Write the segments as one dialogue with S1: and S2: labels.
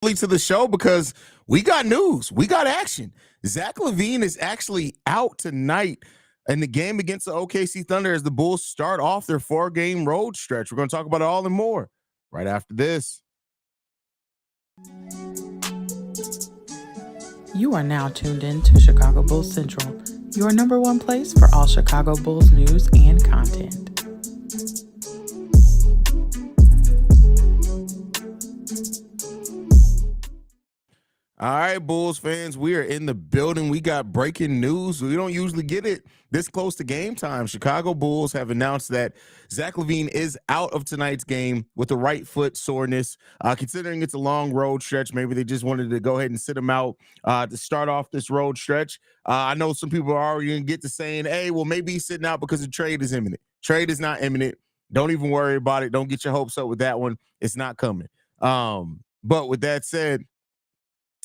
S1: to the show because we got news. We got action. Zach LaVine is actually out tonight in the game against the OKC Thunder as the Bulls start off their 4-game road stretch. We're going to talk about it all and more right after this.
S2: You are now tuned in to Chicago Bulls Central, your number one place for all Chicago Bulls news and content.
S1: All right, Bulls fans, we are in the building. We got breaking news. We don't usually get it this close to game time. Chicago Bulls have announced that Zach LaVine is out of tonight's game with a right foot soreness. Considering it's a long road stretch, maybe they just wanted to go ahead and sit him out to start off this road stretch. I know some people are already going to get to saying, hey, well, maybe he's sitting out because the trade is imminent. Trade is not imminent. Don't even worry about it. Don't get your hopes up with that one. It's not coming. But with that said,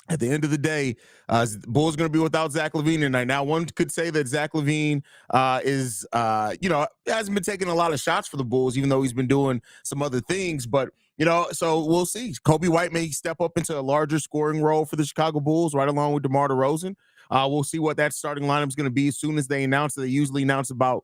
S1: at the end of the day, the Bulls going to be without Zach LaVine tonight. Now, one could say that Zach LaVine hasn't been taking a lot of shots for the Bulls, even though he's been doing some other things. But, so we'll see. Kobe White may step up into a larger scoring role for the Chicago Bulls, right along with DeMar DeRozan. We'll see what that starting lineup is going to be as soon as they announce it. They usually announce about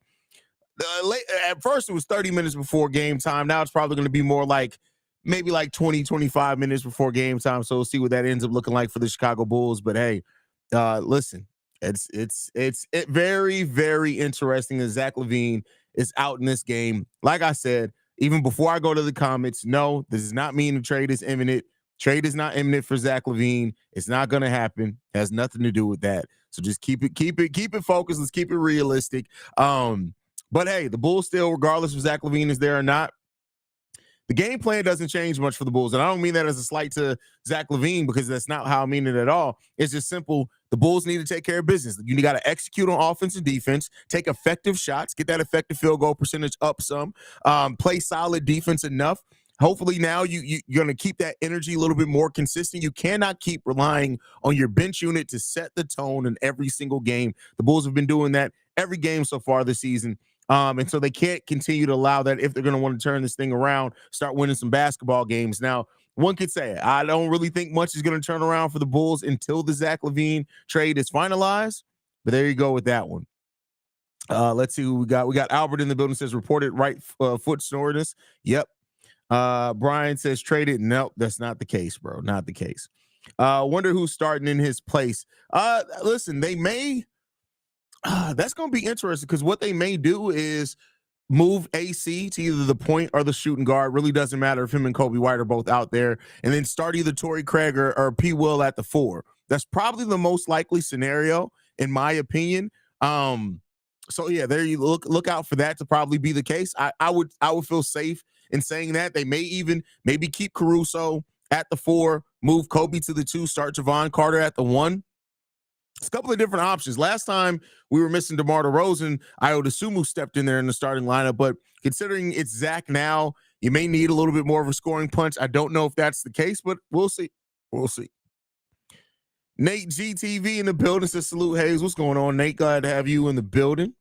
S1: at first it was 30 minutes before game time. Now it's probably going to be more like maybe like 20, 25 minutes before game time. So we'll see what that ends up looking like for the Chicago Bulls. But hey, listen, it's very, very interesting that Zach LaVine is out in this game. Like I said, even before I go to the comments, no, this does not mean the trade is imminent. Trade is not imminent for Zach LaVine. It's not going to happen. It has nothing to do with that. So just keep it focused. Let's keep it realistic. But hey, the Bulls still, regardless if Zach LaVine is there or not, the game plan doesn't change much for the Bulls. And I don't mean that as a slight to Zach LaVine because that's not how I mean it at all. It's just simple. The Bulls need to take care of business. You got to execute on offense and defense, take effective shots, get that effective field goal percentage up some, play solid defense enough. Hopefully now you're going to keep that energy a little bit more consistent. You cannot keep relying on your bench unit to set the tone in every single game. The Bulls have been doing that every game so far this season. And so they can't continue to allow that if they're going to want to turn this thing around, start winning some basketball games. Now, one could say, I don't really think much is going to turn around for the Bulls until the Zach LaVine trade is finalized. But there you go with that one. Let's see who we got. We got Albert in the building, says reported right foot soreness. Yep. Brian says traded. Nope, that's not the case, bro. Not the case. Wonder who's starting in his place. Listen, they may... that's going to be interesting because what they may do is move AC to either the point or the shooting guard. Really doesn't matter if him and Kobe White are both out there, and then start either Torrey Craig or P. Will at the 4. That's probably the most likely scenario, in my opinion. So yeah, there you look out for that to probably be the case. I would feel safe in saying that. They may even maybe keep Caruso at the 4, move Kobe to the 2, start Javon Carter at the 1. It's a couple of different options. Last time we were missing DeMar DeRozan, Ayo Dosunmu stepped in there in the starting lineup. But considering it's Zach now, you may need a little bit more of a scoring punch. I don't know if that's the case, but we'll see. We'll see. Nate GTV in the building says salute, Haize. What's going on, Nate? Glad to have you in the building.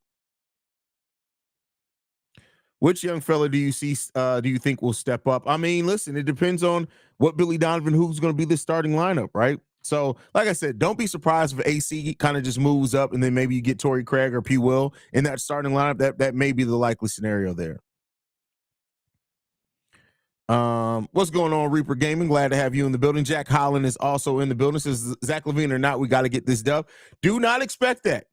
S1: Which young fella do you think will step up? I mean, listen, it depends on what Billy Donovan, who's going to be the starting lineup, right? So, like I said, don't be surprised if AC kind of just moves up and then maybe you get Torrey Craig or P. Will in that starting lineup. That may be the likely scenario there. What's going on, Reaper Gaming? Glad to have you in the building. Jack Holland is also in the building. Says Zach LaVine or not, we got to get this dub. Do not expect that.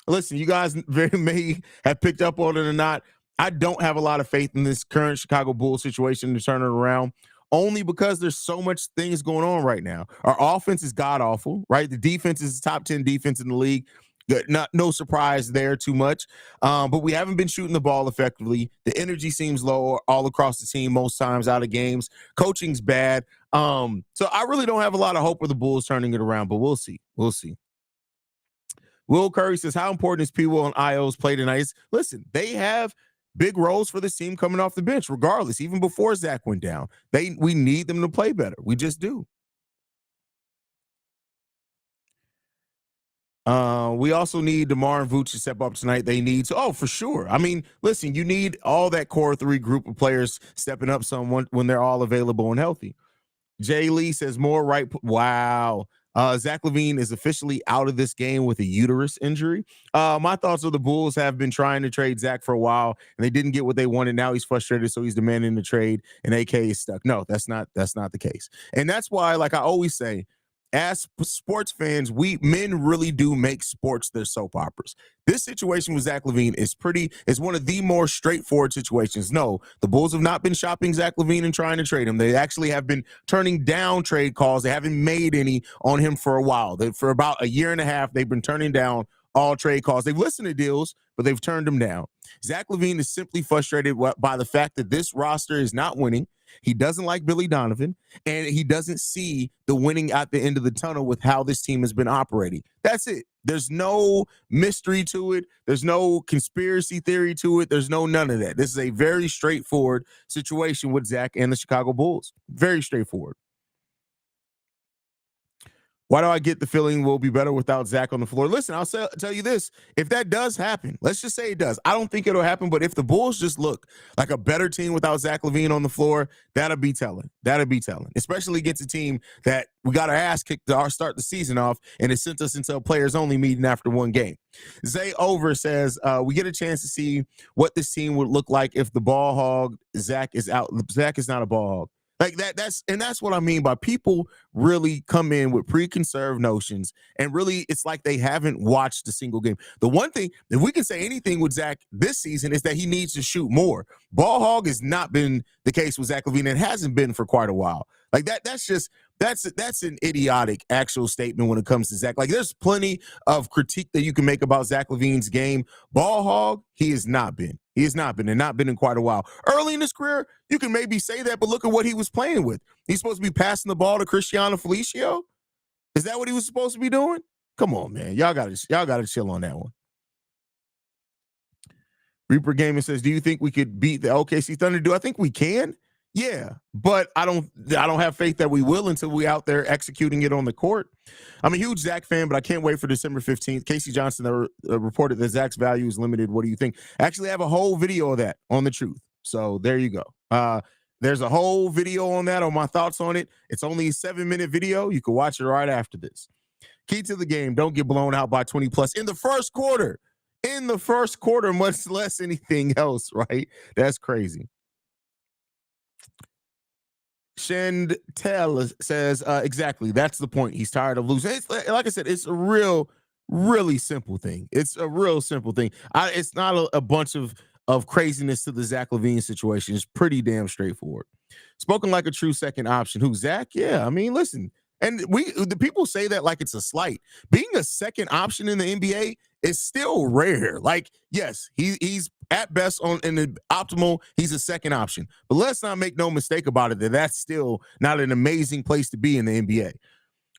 S1: Listen, you guys may have picked up on it or not. I don't have a lot of faith in this current Chicago Bulls situation to turn it around. Only because there's so much things going on right now. Our offense is god-awful, right? The defense is the top 10 defense in the league. No surprise there too much. But we haven't been shooting the ball effectively. The energy seems low all across the team most times out of games. Coaching's bad. So I really don't have a lot of hope for the Bulls turning it around, but we'll see. We'll see. Will Curry says, how important is P. Will and Io's play tonight? Listen, they have big roles for this team coming off the bench, regardless, even before Zach went down. We need them to play better. We just do. We also need DeMar and Vooch to step up tonight. They need to, for sure. I mean, listen, you need all that core 3 group of players stepping up when they're all available and healthy. Jay Lee says more right. Wow. Zach LaVine is officially out of this game with a uterus injury. My thoughts are the Bulls have been trying to trade Zach for a while, and they didn't get what they wanted. Now he's frustrated, so he's demanding the trade, and AK is stuck. No, that's not the case, and that's why, like I always say, as sports fans, we men really do make sports their soap operas. This situation with Zach LaVine is one of the more straightforward situations. No, the Bulls have not been shopping Zach LaVine and trying to trade him. They actually have been turning down trade calls. They haven't made any on him for a while. For about a year and a half, they've been turning down all trade calls. They've listened to deals, but they've turned them down. Zach LaVine is simply frustrated by the fact that this roster is not winning. He doesn't like Billy Donovan, and he doesn't see the winning at the end of the tunnel with how this team has been operating. That's it. There's no mystery to it. There's no conspiracy theory to it. There's none of that. This is a very straightforward situation with Zach and the Chicago Bulls. Very straightforward. Why do I get the feeling we'll be better without Zach on the floor? Listen, I'll tell you this. If that does happen, let's just say it does. I don't think it'll happen, but if the Bulls just look like a better team without Zach LaVine on the floor, that'll be telling. That'll be telling, especially against a team that we got our ass kicked to start the season off, and it sent us into a players-only meeting after one game. Zay Over says, we get a chance to see what this team would look like if the ball hog Zach is out. Zach is not a ball hog. Like that's what I mean by people really come in with preconceived notions, and really it's like they haven't watched a single game. The one thing, if we can say anything with Zach this season, is that he needs to shoot more. Ball hog has not been the case with Zach LaVine. It hasn't been for quite a while. Like that's an idiotic actual statement when it comes to Zach. Like there's plenty of critique that you can make about Zach LaVine's game. Ball hog, he has not been. He has not been, and not been in quite a while. Early in his career, you can maybe say that, but look at what he was playing with. He's supposed to be passing the ball to Cristiano Felicio. Is that what he was supposed to be doing? Come on, man. Y'all gotta chill on that one. Reaper Gaming says, do you think we could beat the OKC Thunder? Do I think we can? Yeah, but I don't have faith that we will until we out there executing it on the court. I'm a huge Zach fan, but I can't wait for December 15th. Casey Johnson reported that Zach's value is limited. What do you think? Actually, I have a whole video of that on The Truth. So there you go. There's a whole video on that, on my thoughts on it. It's only a 7-minute video. You can watch it right after this. Key to the game, don't get blown out by 20 plus in the first quarter. In the first quarter, much less anything else, right? That's crazy. Shentel says, exactly. That's the point. He's tired of losing. It's, like I said, it's a really simple thing. It's a real simple thing. It's not a bunch of craziness to the Zach LaVine situation. It's pretty damn straightforward. Spoken like a true second option. Who, Zach? Yeah, I mean, listen. And the people say that like it's a slight. Being a second option in the NBA is still rare. Like, yes, he's at best in the optimal, he's a second option. But let's not make no mistake about it that that's still not an amazing place to be in the NBA.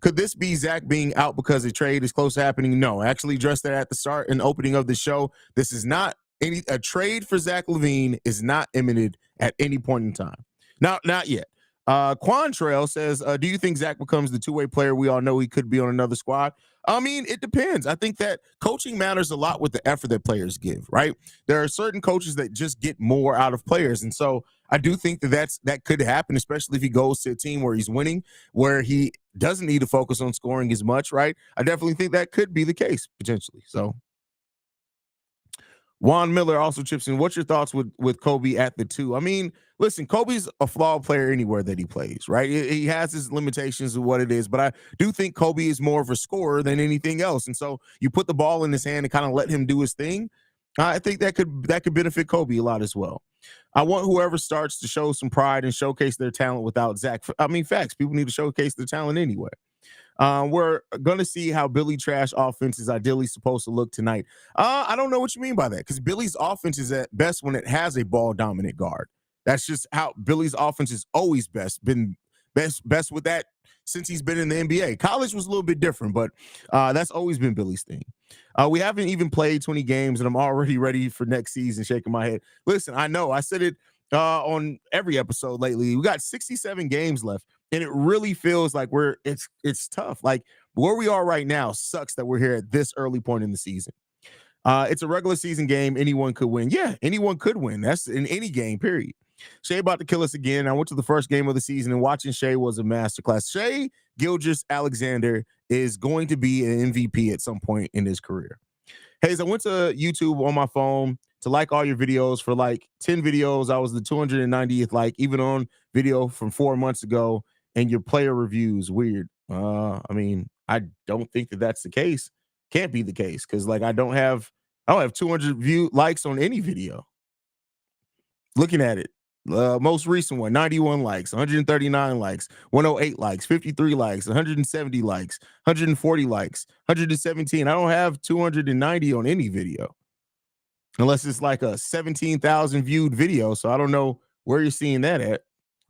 S1: Could this be Zach being out because the trade is close to happening? No, I actually addressed that at the start and opening of the show. This is not a trade for Zach LaVine is not imminent at any point in time. Not yet. Quantrail says, do you think Zach becomes the two-way player we all know he could be on another squad? I mean, it depends. I think that coaching matters a lot with the effort that players give, right? There are certain coaches that just get more out of players. And so I do think that could happen, especially if he goes to a team where he's winning, where he doesn't need to focus on scoring as much, right? I definitely think that could be the case, potentially. So Juan Miller also chips in. What's your thoughts with Kobe at the 2? I mean, listen, Kobe's a flawed player anywhere that he plays, right? He has his limitations of what it is, but I do think Kobe is more of a scorer than anything else. And so you put the ball in his hand and kind of let him do his thing. I think that could benefit Kobe a lot as well. I want whoever starts to show some pride and showcase their talent without Zach. I mean, facts. People need to showcase their talent anyway. We're going to see how Billy Trash offense is ideally supposed to look tonight. I don't know what you mean by that, because Billy's offense is at best when it has a ball dominant guard. That's just how Billy's offense has always been best with that since he's been in the NBA. College was a little bit different, but that's always been Billy's thing. We haven't even played 20 games, and I'm already ready for next season, shaking my head. Listen, I know I said it on every episode lately. We got 67 games left. And it really feels like it's tough. Like where we are right now sucks that we're here at this early point in the season. It's a regular season game. Anyone could win. Yeah, anyone could win. That's in any game, period. Shea about to kill us again. I went to the first game of the season, and watching Shea was a masterclass. Shea Gilgeous-Alexander is going to be an MVP at some point in his career. Haize, I went to YouTube on my phone to like all your videos. For like 10 videos, I was the 290th like, even on video from 4 months ago, and your player reviews weird. I mean, I don't think that that's the case. Can't be the case, because like I don't have 200 likes on any video. Looking at it, most recent one, 91 likes, 139 likes, 108 likes, 53 likes, 170 likes, 140 likes, 117. I don't have 290 on any video, unless it's like a 17,000 viewed video. So I don't know where you're seeing that at,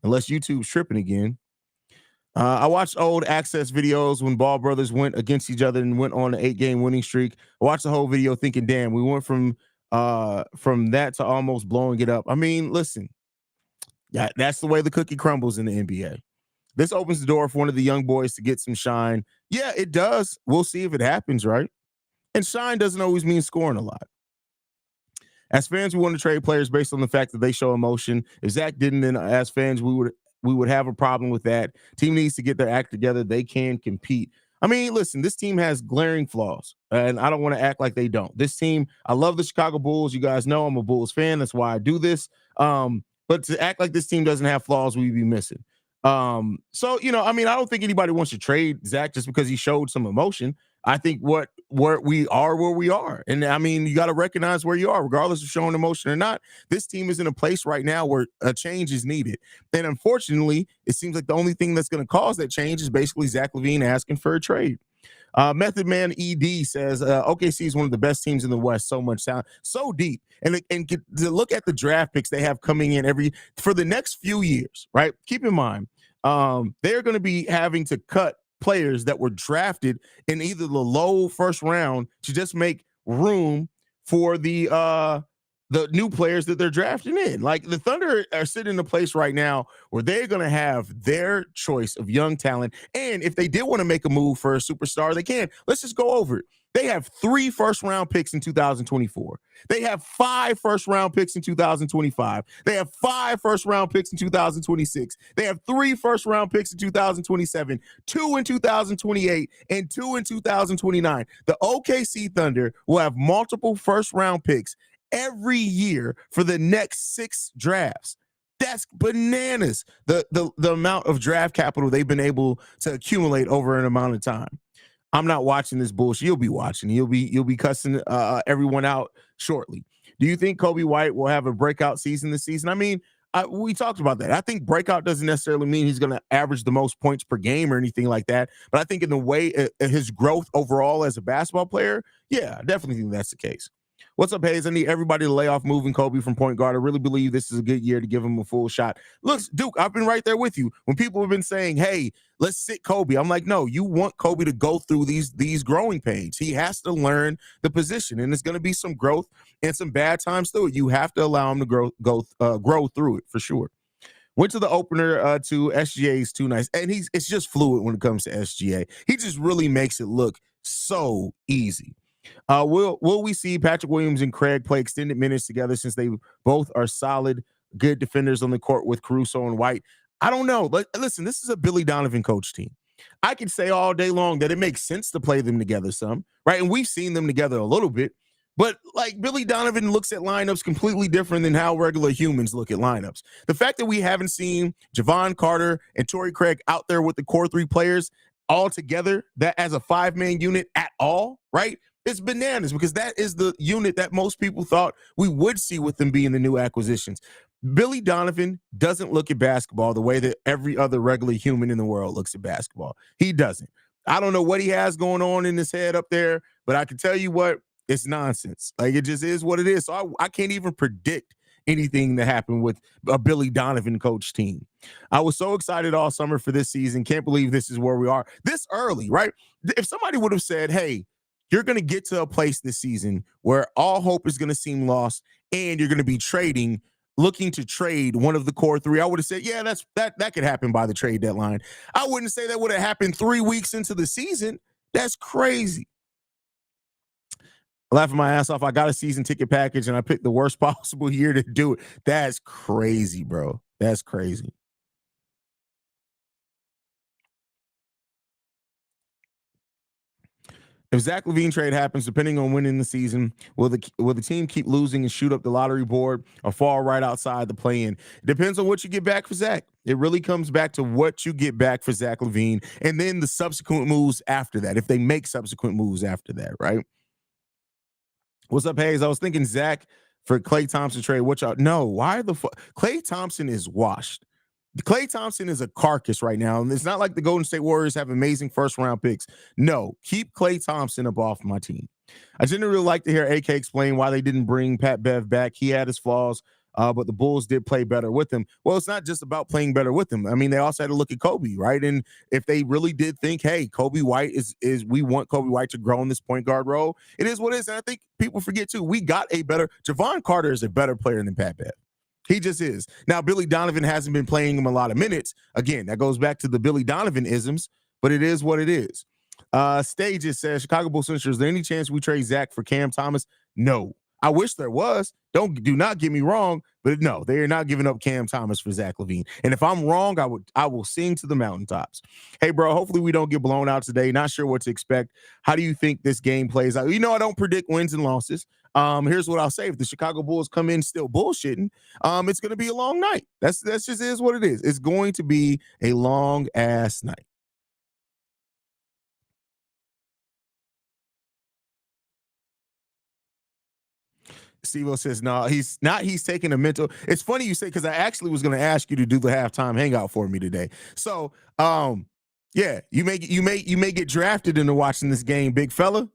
S1: unless YouTube's tripping again. I watched old Access videos when Ball Brothers went against each other and went on an 8-game winning streak. I watched the whole video thinking, damn, we went from that to almost blowing it up. I mean, listen, that's the way the cookie crumbles in the NBA. This opens the door for one of the young boys to get some shine. Yeah, it does. We'll see if it happens, right? And shine doesn't always mean scoring a lot. As fans, we want to trade players based on the fact that they show emotion. If Zach didn't, then as fans, we would have a problem with that. Team needs to get their act together. They can compete. I mean, listen, this team has glaring flaws, and I don't want to act like they don't. This team, I love the Chicago Bulls. You guys know I'm a Bulls fan. That's why I do this. But to act like this team doesn't have flaws, we'd be missing. So, I mean, I don't think anybody wants to trade Zach just because he showed some emotion. I think where we are. And I mean, you got to recognize where you are, regardless of showing emotion or not. This team is in a place right now where a change is needed. And unfortunately, it seems like the only thing that's going to cause that change is basically Zach LaVine asking for a trade. Method Man ED says OKC is one of the best teams in the West. So much talent, so deep, and to look at the draft picks they have coming in for the next few years. Right, keep in mind they're going to be having to cut players that were drafted in either the low first round to just make room for the new players that they're drafting in. Like the Thunder are sitting in a place right now where they're going to have their choice of young talent. And if they did want to make a move for a superstar, they can. Let's just go over it. They have 3 first-round picks in 2024. They have 5 first-round picks in 2025. They have 5 first-round picks in 2026. They have 3 first-round picks in 2027, 2 in 2028, and 2 in 2029. The OKC Thunder will have multiple first-round picks every year for the next 6 drafts. That's bananas. The amount of draft capital they've been able to accumulate over an amount of time. I'm not watching this bullshit. You'll be watching. You'll be cussing everyone out shortly. Do you think Coby White will have a breakout season this season? I mean, we talked about that. I think breakout doesn't necessarily mean he's going to average the most points per game or anything like that. But I think in the way his growth overall as a basketball player, yeah, I definitely think that's the case. What's up, Haize? I need everybody to lay off moving Coby from point guard. I really believe this is a good year to give him a full shot. Look, Duke, I've been right there with you. When people have been saying, hey, let's sit Coby, I'm like, no, you want Coby to go through these growing pains. He has to learn the position, and it's going to be some growth and some bad times through it. You have to allow him to grow through it for sure. Went to the opener to SGA's Too Nice, and it's just fluid when it comes to SGA. He just really makes it look so easy. Will we see Patrick Williams and Craig play extended minutes together, since they both are solid, good defenders on the court with Caruso and White? I don't know. But listen, this is a Billy Donovan coach team. I can say all day long that it makes sense to play them together some, right? And we've seen them together a little bit. But like Billy Donovan looks at lineups completely different than how regular humans look at lineups. The fact that we haven't seen Javon Carter and Torrey Craig out there with the core 3 players all together, that as a 5-man unit at all, right? It's bananas, because that is the unit that most people thought we would see with them being the new acquisitions. Billy Donovan doesn't look at basketball the way that every other regular human in the world looks at basketball. He doesn't. I don't know what he has going on in his head up there, but I can tell you what, it's nonsense. Like, it just is what it is. So I can't even predict anything to happen with a Billy Donovan coach team. I was so excited all summer for this season. Can't believe this is where we are this early, right? If somebody would have said, hey, you're going to get to a place this season where all hope is going to seem lost, and you're going to be looking to trade one of the core 3, I would have said, yeah, that could happen by the trade deadline. I wouldn't say that would have happened 3 weeks into the season. That's crazy. laughing my ass off. I got a season ticket package and I picked the worst possible year to do it. That's crazy, bro. That's crazy. If Zach LaVine trade happens, depending on winning the season, will the team keep losing and shoot up the lottery board or fall right outside the play-in? It depends on what you get back for Zach. It really comes back to what you get back for Zach LaVine and then the subsequent moves after that, if they make subsequent moves after that, right? What's up, Haize? I was thinking Zach for Klay Thompson trade. What y'all? No, why the fuck? Klay Thompson is washed. Klay Thompson is a carcass right now. And it's not like the Golden State Warriors have amazing first round picks. No, keep Klay Thompson up off my team. I didn't really like to hear AK explain why they didn't bring Pat Bev back. He had his flaws, but the Bulls did play better with him. Well, it's not just about playing better with him. I mean, they also had to look at Kobe, right? And if they really did think, hey, Kobe White is we want Kobe White to grow in this point guard role, it is what it is. And I think people forget too, we got a better Javon Carter is a better player than Pat Bev. He just is. Now, Billy Donovan hasn't been playing him a lot of minutes. Again, that goes back to the Billy Donovan isms, but it is what it is. Stages says, Chicago Bulls Central, is there any chance we trade Zach for Cam Thomas? No. I wish there was. Do not get me wrong, but no, they are not giving up Cam Thomas for Zach LaVine. And if I'm wrong, I will sing to the mountaintops. Hey, bro, hopefully we don't get blown out today. Not sure what to expect. How do you think this game plays out? I don't predict wins and losses. Here's what I'll say. If the Chicago Bulls come in still bullshitting, it's going to be a long night. That's just is what it is. It's going to be a long ass night. Steve says, no, he's not. He's taking a mental. It's funny you say, because I actually was going to ask you to do the halftime hangout for me today. So, yeah, you may get drafted into watching this game, big fella.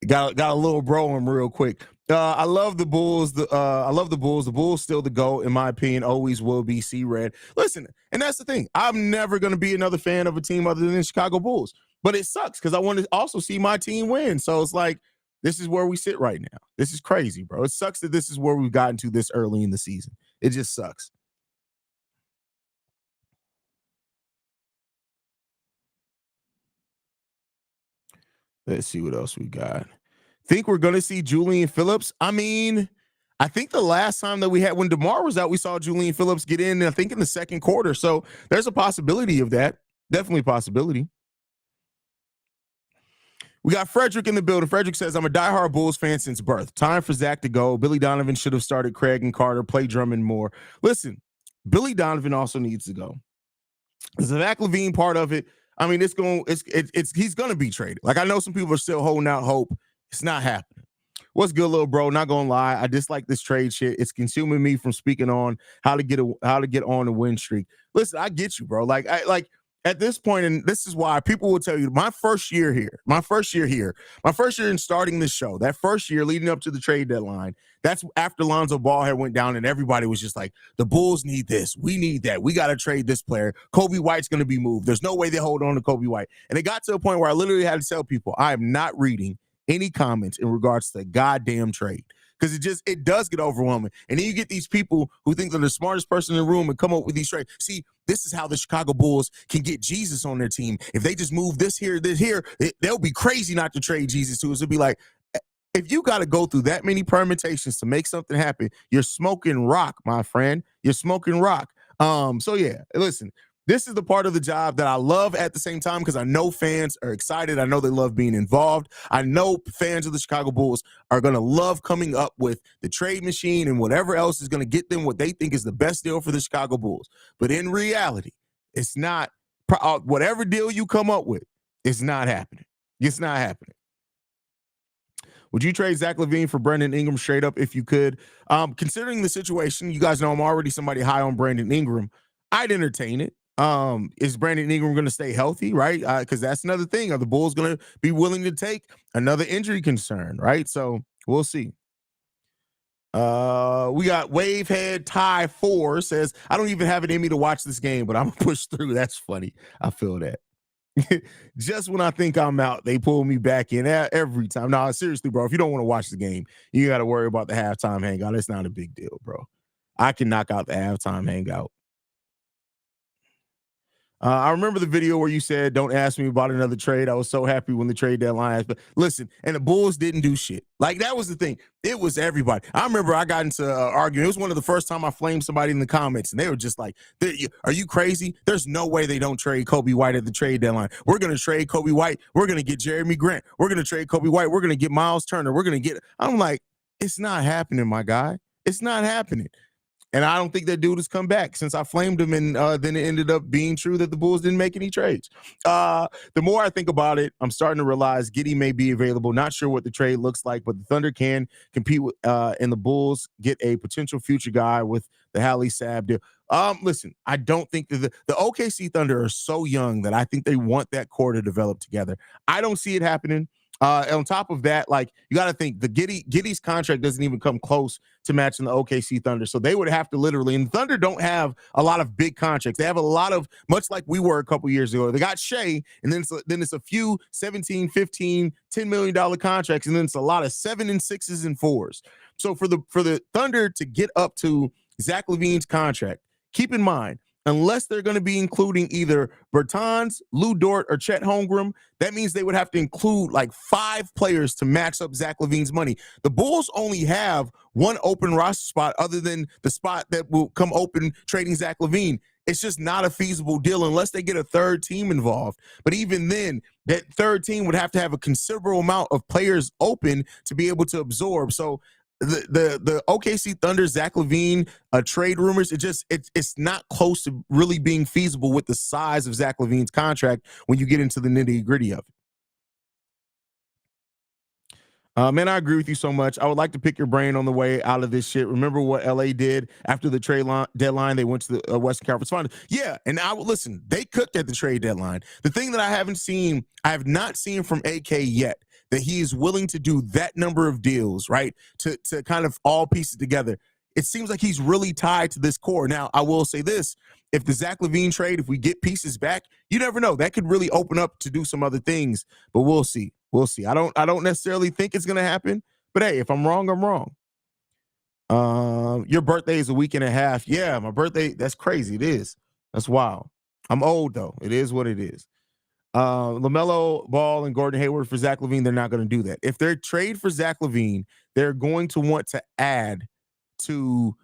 S1: Got a little bro him real quick. I love the Bulls. I love the Bulls. The Bulls still the GOAT, in my opinion. Always will be. C Red. Listen, and that's the thing. I'm never going to be another fan of a team other than the Chicago Bulls. But it sucks because I want to also see my team win. So it's like, this is where we sit right now. This is crazy, bro. It sucks that this is where we've gotten to this early in the season. It just sucks. Let's see what else we got. Think we're going to see Julian Phillips? I mean, I think the last time that we had, when DeMar was out, we saw Julian Phillips get in, I think in the second quarter. So there's a possibility of that. Definitely a possibility. We got Frederick in the building. Frederick says, I'm a diehard Bulls fan since birth. Time for Zach to go. Billy Donovan should have started Craig and Carter, play Drummond more. Listen, Billy Donovan also needs to go. The Zach LaVine part of it, I mean, he's going to be traded. Like, I know some people are still holding out hope. It's not happening. What's good, little bro? Not gonna lie, I dislike this trade shit. It's consuming me from speaking on how to get on a win streak. Listen, I get you, bro. Like at this point, and this is why people will tell you, my first year in starting this show, that first year leading up to the trade deadline, that's after Lonzo Ball had went down and everybody was just like, the Bulls need this. We need that. We got to trade this player. Kobe White's going to be moved. There's no way they hold on to Kobe White. And it got to a point where I literally had to tell people, I am not reading any comments in regards to the goddamn trade. Because it does get overwhelming. And then you get these people who think they're the smartest person in the room and come up with these trades. See, this is how the Chicago Bulls can get Jesus on their team. If they just move this here, they'll be crazy not to trade Jesus to us. It'll be like, if you got to go through that many permutations to make something happen, you're smoking rock, my friend. You're smoking rock. So yeah, listen, this is the part of the job that I love at the same time because I know fans are excited. I know they love being involved. I know fans of the Chicago Bulls are going to love coming up with the trade machine and whatever else is going to get them what they think is the best deal for the Chicago Bulls. But in reality, it's not whatever deal you come up with, it's not happening. It's not happening. Would you trade Zach LaVine for Brandon Ingram straight up if you could? Considering the situation, you guys know I'm already somebody high on Brandon Ingram. I'd entertain it. Is Brandon Ingram going to stay healthy, right? Because that's another thing. Are the Bulls going to be willing to take another injury concern, right? So we'll see. We got Wavehead Tie 4 says, I don't even have it in me to watch this game, but I'm going to push through. That's funny. I feel that. Just when I think I'm out, they pull me back in every time. No, seriously, bro, if you don't want to watch the game, you got to worry about the halftime hangout. It's not a big deal, bro. I can knock out the halftime hangout. I remember the video where you said, "Don't ask me about another trade." I was so happy when the trade deadline. But listen, and the Bulls didn't do shit. Like that was the thing. It was everybody. I remember I got into an argument. It was one of the first time I flamed somebody in the comments, and they were just like, "Are you crazy? There's no way they don't trade Kobe White at the trade deadline. We're gonna trade Kobe White. We're gonna get Jeremy Grant. We're gonna trade Kobe White. We're gonna get Miles Turner. We're gonna get." I'm like, it's not happening, my guy. It's not happening. And I don't think that dude has come back since I flamed him, and then it ended up being true that the Bulls didn't make any trades. The more I think about it, I'm starting to realize Giddey may be available. Not sure what the trade looks like, but the Thunder can compete with, and the Bulls get a potential future guy with the Haize deal. Listen, I don't think that the OKC Thunder are so young that I think they want that core to develop together. I don't see it happening. On top of that, like you got to think the Giddey's contract doesn't even come close to matching the OKC Thunder. So they would have to literally, and Thunder don't have a lot of big contracts. They have a lot of, much like we were a couple years ago. They got Shea, and then it's a few 17, 15, $10 million contracts, and then it's a lot of 7 and 6s and 4s. So for the Thunder to get up to Zach LaVine's contract, keep in mind, unless they're going to be including either Bertans, Lou Dort, or Chet Holmgren, that means they would have to include like 5 players to match up Zach LaVine's money. The Bulls only have one open roster spot other than the spot that will come open trading Zach LaVine. It's just not a feasible deal unless they get a third team involved. But even then, that third team would have to have a considerable amount of players open to be able to absorb. So the OKC Thunder Zach LaVine trade rumors, it's not close to really being feasible with the size of Zach LaVine's contract when you get into the nitty gritty of it. Man, I agree with you so much. I would like to pick your brain on the way out of this shit. Remember what LA did after the trade deadline? They went to the Western Conference Finals. Yeah, and listen, they cooked at the trade deadline. The thing that I have not seen from AK yet, that he is willing to do that number of deals, right, to kind of all piece it together. It seems like he's really tied to this core. Now, I will say this. If the Zach LaVine trade, if we get pieces back, you never know. That could really open up to do some other things, but we'll see. We'll see. I don't necessarily think it's going to happen, but hey, if I'm wrong, I'm wrong. Your birthday is a week and a half. Yeah, my birthday, that's crazy. It is. That's wild. I'm old, though. It is what it is. LaMelo Ball and Gordon Hayward for Zach LaVine, they're not going to do that. If they trade for Zach LaVine, they're going to want to add to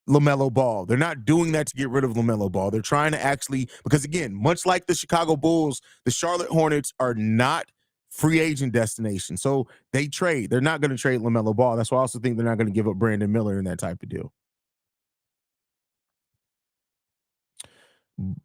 S1: LaMelo Ball. They're not doing that to get rid of LaMelo Ball. They're trying to actually, because again, much like the Chicago Bulls, the Charlotte Hornets are not free agent destination. So they trade. They're not going to trade LaMelo Ball. That's why I also think they're not going to give up Brandon Miller in that type of deal.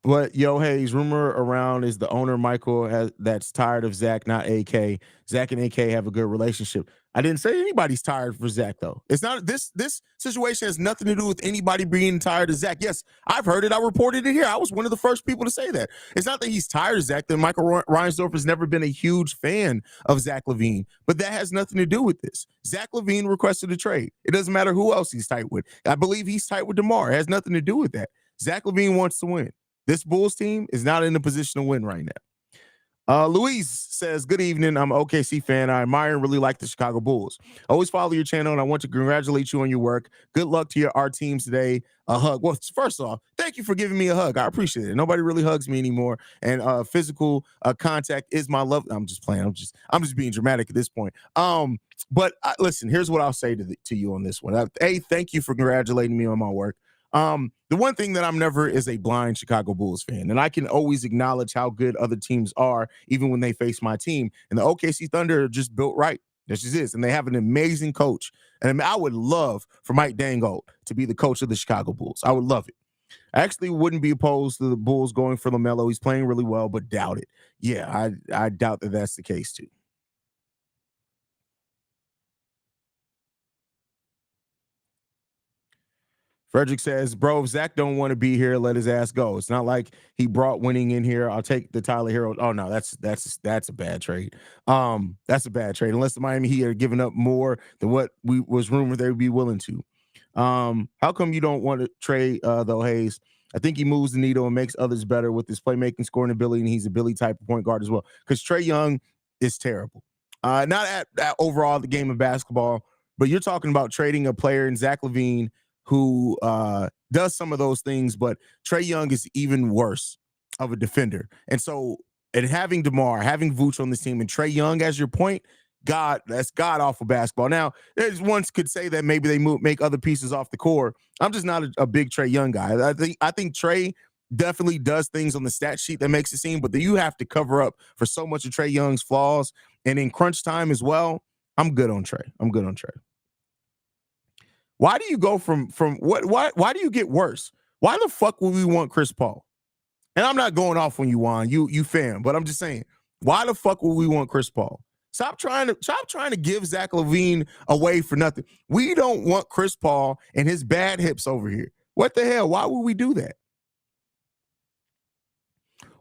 S1: But yo, Haize, rumor around is the owner Michael that's tired of Zach, not AK. Zach and AK have a good relationship. I didn't say anybody's tired for Zach though. It's not this situation has nothing to do with anybody being tired of Zach. Yes, I've heard it. I reported it here. I was one of the first people to say that. It's not that he's tired of Zach. That Michael Reinsdorf has never been a huge fan of Zach LaVine, but that has nothing to do with this. Zach LaVine requested a trade. It doesn't matter who else he's tight with. I believe he's tight with DeMar. It has nothing to do with that. Zach LaVine wants to win. This Bulls team is not in a position to win right now. Louise says, good evening. I'm an OKC fan. I admire and really like the Chicago Bulls. I always follow your channel, and I want to congratulate you on your work. Good luck to our teams today. A hug. Well, first off, thank you for giving me a hug. I appreciate it. Nobody really hugs me anymore, and physical contact is my love. I'm just playing. I'm just being dramatic at this point. But listen, here's what I'll say to you on this one. Thank you for congratulating me on my work. The one thing that I'm never is a blind Chicago Bulls fan, and I can always acknowledge how good other teams are, even when they face my team. And the OKC Thunder are just built right. This just is, and they have an amazing coach. And I would love for Mike Dangold to be the coach of the Chicago Bulls. I would love it. I actually wouldn't be opposed to the Bulls going for LaMelo. He's playing really well, but doubt it. Yeah, I doubt that that's the case too. Frederick says, bro, if Zach don't want to be here, let his ass go. It's not like he brought winning in here. I'll take the Tyler Hero. Oh, no, that's a bad trade. That's a bad trade. Unless the Miami Heat are giving up more than what was rumored they would be willing to. How come you don't want to trade, though, Haize? I think he moves the needle and makes others better with his playmaking, scoring ability, and he's a Billy type of point guard as well. Because Trae Young is terrible. Not at overall the game of basketball, but you're talking about trading a player in Zach LaVine who does some of those things, but Trae Young is even worse of a defender. And so, and having DeMar, having Vooch on this team, and Trae Young as your point, God, that's god awful basketball. Now, there's ones could say that maybe they make other pieces off the core. I'm just not a big Trae Young guy. I think Trae definitely does things on the stat sheet that makes it seem, but you have to cover up for so much of Trae Young's flaws. And in crunch time as well, I'm good on Trae. I'm good on Trae. Why do you go from what? Why do you get worse? Why the fuck would we want Chris Paul? And I'm not going off on you, Juan, you fan, but I'm just saying, why the fuck would we want Chris Paul? Stop trying to give Zach LaVine away for nothing. We don't want Chris Paul and his bad hips over here. What the hell? Why would we do that?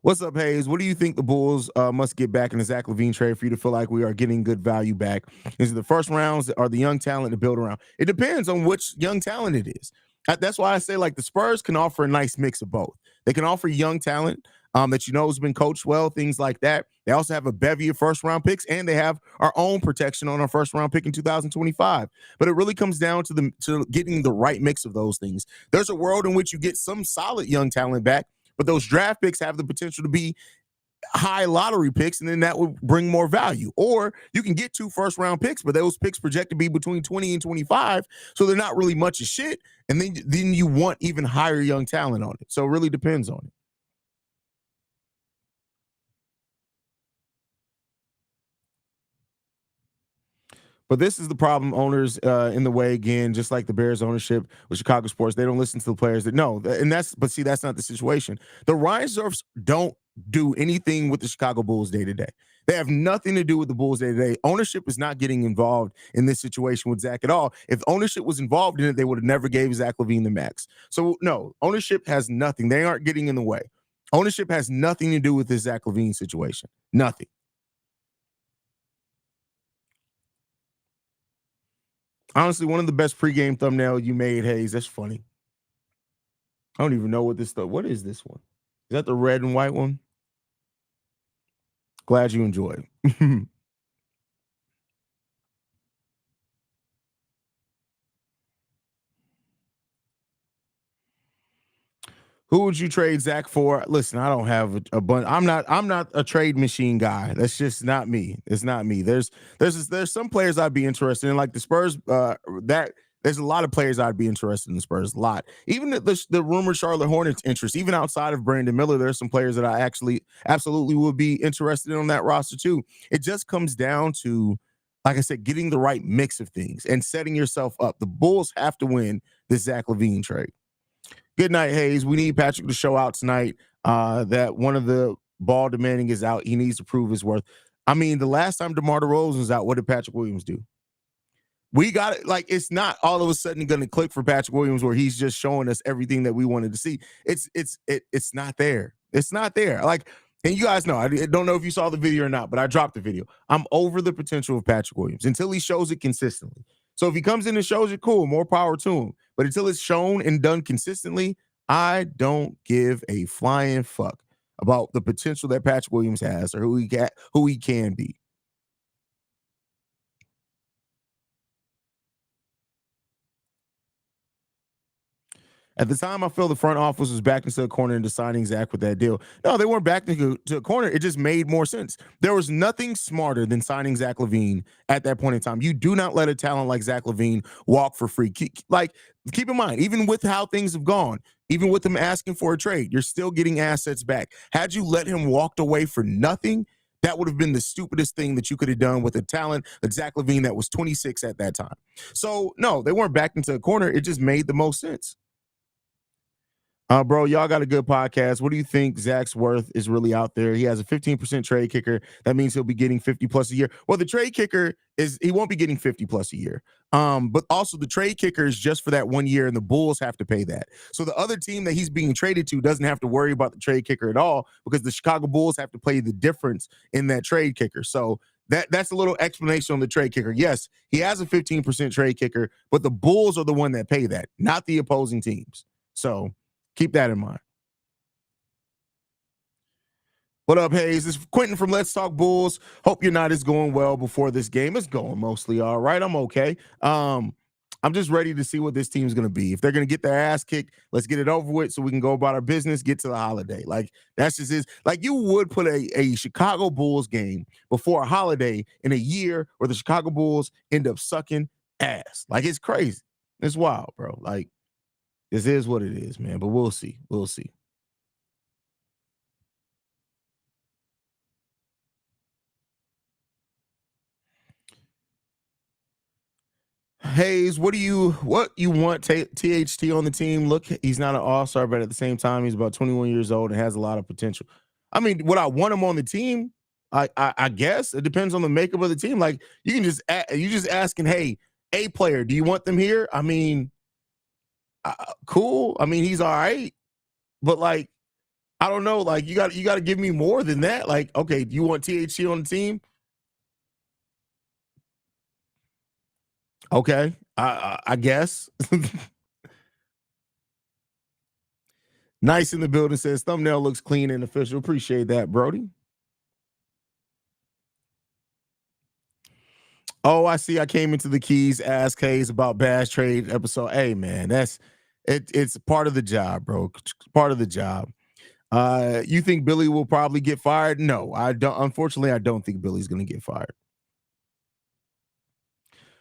S1: What's up, Haize? What do you think the Bulls must get back in the Zach LaVine trade for you to feel like we are getting good value back? Is it the first rounds or the young talent to build around? It depends on which young talent it is. That's why I say, like, the Spurs can offer a nice mix of both. They can offer young talent that has been coached well, things like that. They also have a bevy of first-round picks, and they have our own protection on our first-round pick in 2025. But it really comes down to getting the right mix of those things. There's a world in which you get some solid young talent back, but those draft picks have the potential to be high lottery picks, and then that would bring more value. Or you can get 2 first-round picks, but those picks project to be between 20 and 25, so they're not really much of shit, and then you want even higher young talent on it. So it really depends on it. But this is the problem, owners in the way, again, just like the Bears ownership with Chicago sports, they don't listen to the players that know. And that's not the situation. The Reinsdorfs don't do anything with the Chicago Bulls day to day. They have nothing to do with the Bulls day to day. Ownership is not getting involved in this situation with Zach at all. If ownership was involved in it, they would have never gave Zach LaVine the max. So no, ownership has nothing. They aren't getting in the way. Ownership has nothing to do with this Zach LaVine situation. Nothing. Honestly, one of the best pregame thumbnail you made, Haize. That's funny. I don't even know what this stuff. What is this one? Is that the red and white one? Glad you enjoyed. Who would you trade Zach for? Listen, I don't have a bunch. I'm not a trade machine guy. That's just not me. It's not me. There's some players I'd be interested in, like the Spurs. There's a lot of players I'd be interested in the Spurs. A lot. Even the rumored Charlotte Hornets interest, even outside of Brandon Miller, there's some players that I actually absolutely would be interested in on that roster too. It just comes down to, like I said, getting the right mix of things and setting yourself up. The Bulls have to win this Zach LaVine trade. Good night, Haize. We need Patrick to show out tonight. That one of the ball demanding is out. He needs to prove his worth. I mean, the last time DeMar DeRozan was out, what did Patrick Williams do? We got it. Like, it's not all of a sudden going to click for Patrick Williams where he's just showing us everything that we wanted to see. It's not there. It's not there. Like, and you guys know, I don't know if you saw the video or not, but I dropped the video. I'm over the potential of Patrick Williams until he shows it consistently. So if he comes in and shows it, cool, more power to him. But until it's shown and done consistently, I don't give a flying fuck about the potential that Patrick Williams has or who he can be. At the time, I feel the front office was backed into a corner into signing Zach with that deal. No, they weren't backed into a corner. It just made more sense. There was nothing smarter than signing Zach LaVine at that point in time. You do not let a talent like Zach LaVine walk for free. Keep in mind, even with how things have gone, even with them asking for a trade, you're still getting assets back. Had you let him walk away for nothing, that would have been the stupidest thing that you could have done with a talent like Zach LaVine that was 26 at that time. So, no, they weren't backed into a corner. It just made the most sense. Bro, y'all got a good podcast. What do you think Zach's worth is really out there? He has a 15% trade kicker. That means he'll be getting 50 plus a year. Well, the trade kicker he won't be getting 50 plus a year. But also the trade kicker is just for that 1 year, and the Bulls have to pay that. So the other team that he's being traded to doesn't have to worry about the trade kicker at all because the Chicago Bulls have to pay the difference in that trade kicker. So that's a little explanation on the trade kicker. Yes, he has a 15% trade kicker, but the Bulls are the one that pay that, not the opposing teams. So keep that in mind. What up, Haize? This is Quentin from Let's Talk Bulls. Hope your night is going well before this game. It's going mostly all right. I'm okay. I'm just ready to see what this team's going to be. If they're going to get their ass kicked, let's get it over with so we can go about our business, get to the holiday. Like, that's just is like you would put a Chicago Bulls game before a holiday in a year where the Chicago Bulls end up sucking ass. Like, it's crazy. It's wild, bro. Like, this is what it is, man. But we'll see. We'll see. Haize, what you want THT on the team? Look, he's not an all-star, but at the same time, he's about 21 years old and has a lot of potential. I mean, would I want him on the team? I guess it depends on the makeup of the team. Like you can you just asking, hey, a player, do you want them here? I mean, cool. I mean, he's all right, but like, I don't know. Like you got to give me more than that. Like, okay, do you want THT on the team? Okay, I guess. Nice in the building says thumbnail looks clean and official. Appreciate that, Brody. Oh, I see. I came into the keys, ask Haize about Bass Trade episode. Hey, man, that's it. It's part of the job, bro. Part of the job. You think Billy will probably get fired? No, I don't. Unfortunately, I don't think Billy's going to get fired.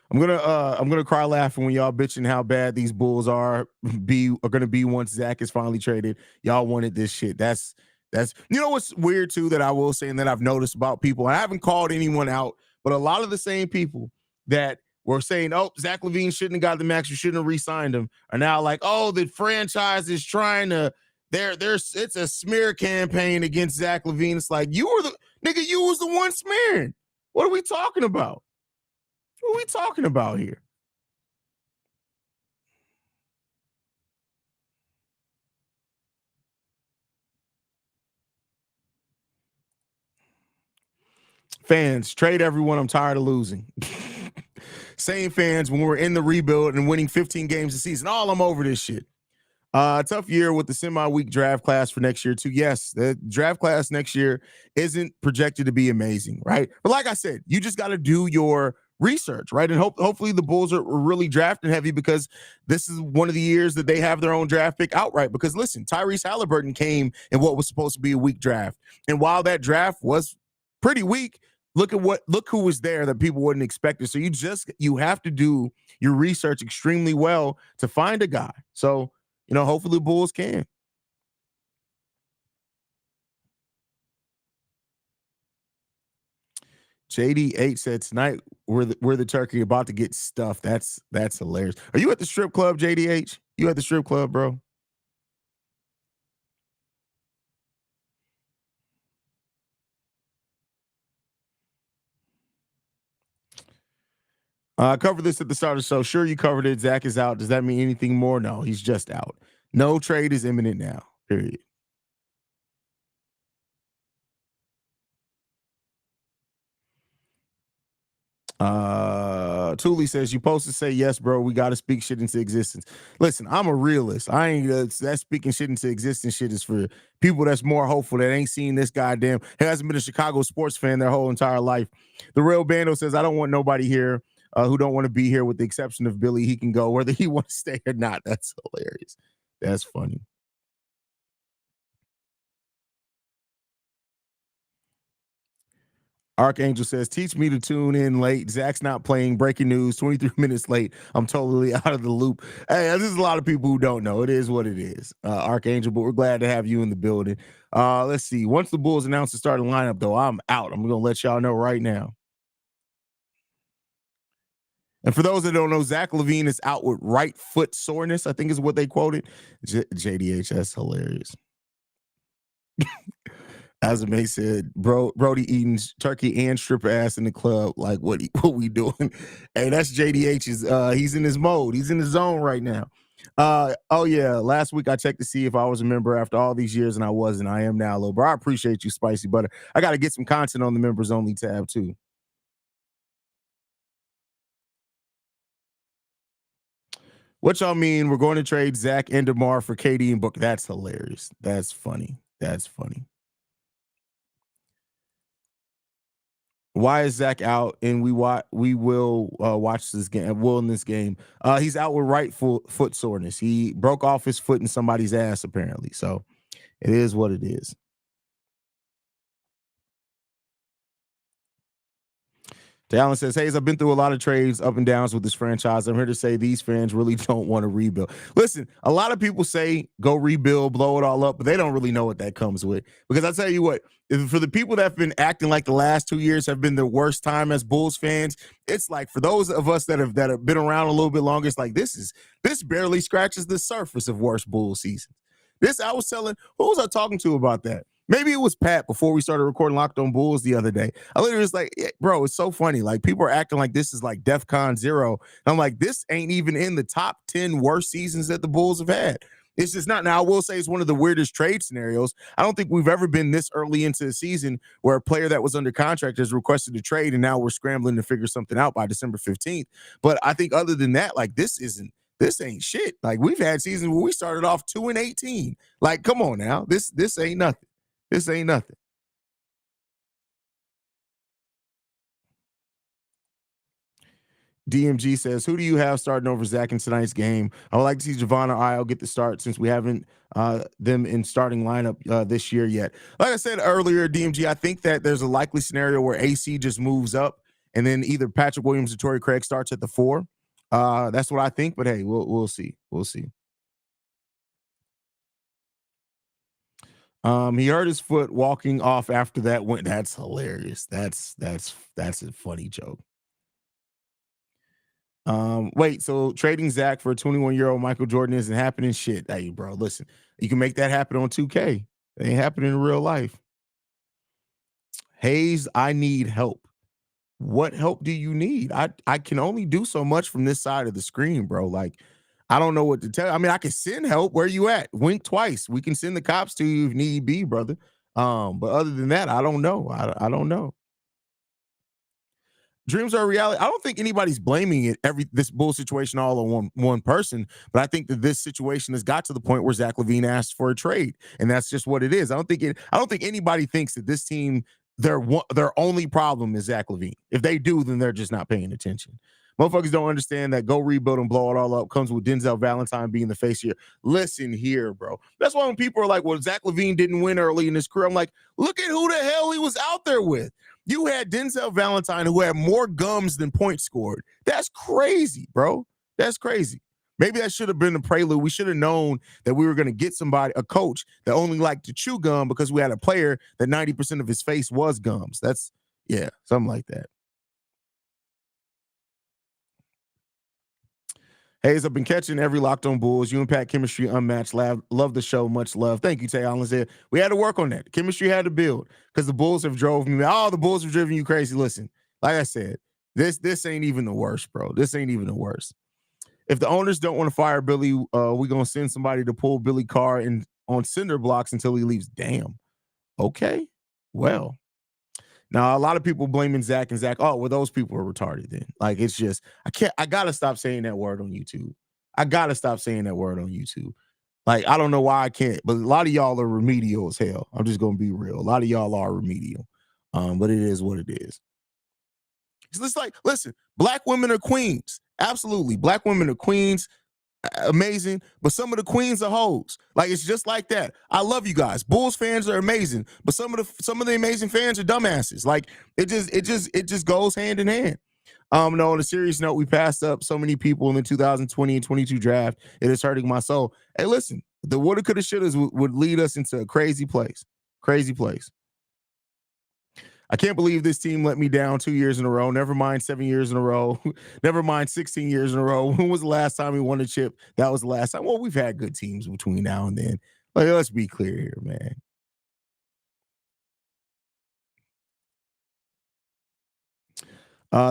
S1: I'm gonna cry laughing when y'all bitching how bad these Bulls are gonna be once Zach is finally traded. Y'all wanted this shit. That's you know what's weird too that I will say and that I've noticed about people. I haven't called anyone out, but a lot of the same people that were saying, "Oh, Zach LaVine shouldn't have got the max. You shouldn't have re-signed him," are now like, "Oh, the franchise is trying to." There's it's a smear campaign against Zach LaVine. It's like you were the nigga. You was the one smearing. What are we talking about? What are we talking about here? Fans, trade everyone. I'm tired of losing. Same fans when we're in the rebuild and winning 15 games a season. All I'm over this shit. Tough year with the semi-weak draft class for next year too. Yes, the draft class next year isn't projected to be amazing, right? But like I said, you just got to do your research, right? And hopefully the Bulls are really drafting heavy because this is one of the years that they have their own draft pick outright. Because listen, Tyrese Halliburton came in what was supposed to be a weak draft, and while that draft was pretty weak, look who was there that people wouldn't expect it. So you have to do your research extremely well to find a guy. So hopefully the Bulls can. JD8 said tonight we're the turkey about to get stuffed. That's hilarious. Are you at the strip club, JDH? You at the strip club, bro? Cover this at the start of the show. Sure, you covered it. Zach is out. Does that mean anything more? No, he's just out. No trade is imminent now. Period. Thule says you supposed to say yes, bro. We got to speak shit into existence. Listen, I'm a realist. I ain't that speaking shit into existence shit is for people that's more hopeful that ain't seen this goddamn hasn't been a Chicago sports fan their whole entire life. The real Bando says I don't want nobody here who don't want to be here with the exception of Billy. He can go whether he wants to stay or not. That's hilarious. That's funny. Archangel says, teach me to tune in late. Zach's not playing. Breaking news, 23 minutes late. I'm totally out of the loop. Hey, there's a lot of people who don't know. It is what it is, Archangel, but we're glad to have you in the building. Let's see. Once the Bulls announce the starting lineup, though, I'm out. I'm going to let y'all know right now. And for those that don't know, Zach LaVine is out with right foot soreness, I think is what they quoted. JDH, that's hilarious. As May said, Brody eating turkey and stripper ass in the club. Like, what we doing? Hey, that's JDH's. He's in his mode. He's in the zone right now. Oh yeah. Last week I checked to see if I was a member after all these years, and I wasn't. I am now, little bro. I appreciate you, Spicy Butter. I got to get some content on the members only tab too. What y'all mean? We're going to trade Zach and DeMar for KD and Book. That's hilarious. That's funny. That's funny. Why is Zach out? And we will watch this game. Will in this game. He's out with right foot soreness. He broke off his foot in somebody's ass apparently. So it is what it is. Allen says, Haize, I've been through a lot of trades up and downs with this franchise. I'm here to say these fans really don't want to rebuild. Listen, a lot of people say go rebuild, blow it all up, but they don't really know what that comes with. Because I tell you what, for the people that have been acting like the last 2 years have been the worst time as Bulls fans, it's like for those of us that have been around a little bit longer, it's like this barely scratches the surface of worst Bulls seasons. I was telling, who was I talking to about that? Maybe it was Pat before we started recording Locked On Bulls the other day. I literally was like, yeah, bro, it's so funny. Like, people are acting like this is like DEFCON 0. And I'm like, this ain't even in the top 10 worst seasons that the Bulls have had. It's just not. Now, I will say it's one of the weirdest trade scenarios. I don't think we've ever been this early into the season where a player that was under contract has requested a trade, and now we're scrambling to figure something out by December 15th. But I think other than that, like, this ain't shit. Like, we've had seasons where we started off 2-18. Like, come on now. This ain't nothing. This ain't nothing. DMG says, who do you have starting over Zach in tonight's game? I would like to see Javon or Io get the start since we haven't them in starting lineup this year yet. Like I said earlier, DMG, I think that there's a likely scenario where AC just moves up and then either Patrick Williams or Torrey Craig starts at the 4. That's what I think, but hey, we'll see. We'll see. He hurt his foot walking off after that went. That's hilarious. That's a funny joke. Wait, so trading Zach for a 21-year-old Michael Jordan isn't happening? Shit. Hey, bro, listen, you can make that happen on 2K. It ain't happening in real life. Haize, I need help. What help do you need? I can only do so much from this side of the screen, bro. Like, I don't know what to tell you. I mean, I can send help. Where you at? Wink twice. We can send the cops to you if need be, brother. But other than that, I don't know. I don't know. Dreams are a reality. I don't think anybody's blaming this bull situation all on one person, but I think that this situation has got to the point where Zach LaVine asked for a trade, and that's just what it is. I don't think anybody thinks that this team their only problem is Zach LaVine. If they do, then they're just not paying attention. Motherfuckers don't understand that go rebuild and blow it all up comes with Denzel Valentine being the face here. Listen here, bro. That's why when people are like, well, Zach LaVine didn't win early in his career, I'm like, look at who the hell he was out there with. You had Denzel Valentine who had more gums than points scored. That's crazy, bro. That's crazy. Maybe that should have been a prelude. We should have known that we were going to get a coach that only liked to chew gum because we had a player that 90% of his face was gums. Something like that. Haize, I've been catching every Locked On Bulls. You and Pat chemistry unmatched. Love the show. Much love. Thank you, Tay Allen said. We had to work on that. Chemistry had to build because the Bulls have drove me. Oh, the Bulls have driven you crazy. Listen, like I said, this ain't even the worst, bro. This ain't even the worst. If the owners don't want to fire Billy, we're going to send somebody to pull Billy Carr on cinder blocks until he leaves. Damn. Okay. Well. Now, a lot of people blaming Zach and Zach. Oh, well, those people are retarded then. Like, it's just, I got to stop saying that word on YouTube. Like, I don't know why I can't, but a lot of y'all are remedial as hell. I'm just going to be real. A lot of y'all are remedial. But it is what it is. It's just like, listen, black women are queens. Absolutely. Black women are queens. Amazing, but some of the queens are hoes. Like, it's just like that. I love you guys. Bulls fans are amazing, but some of the amazing fans are dumbasses. Like, it just goes hand in hand. No, on a serious note, we passed up so many people in the 2020 and 22 draft. It is hurting my soul. Hey, listen, the woulda, coulda, shouldas would lead us into a crazy place. Crazy place. I can't believe this team let me down 2 years in a row. Never mind 7 years in a row. Never mind 16 years in a row. When was the last time we won a chip? That was the last time. Well, we've had good teams between now and then. Like, let's be clear here, man.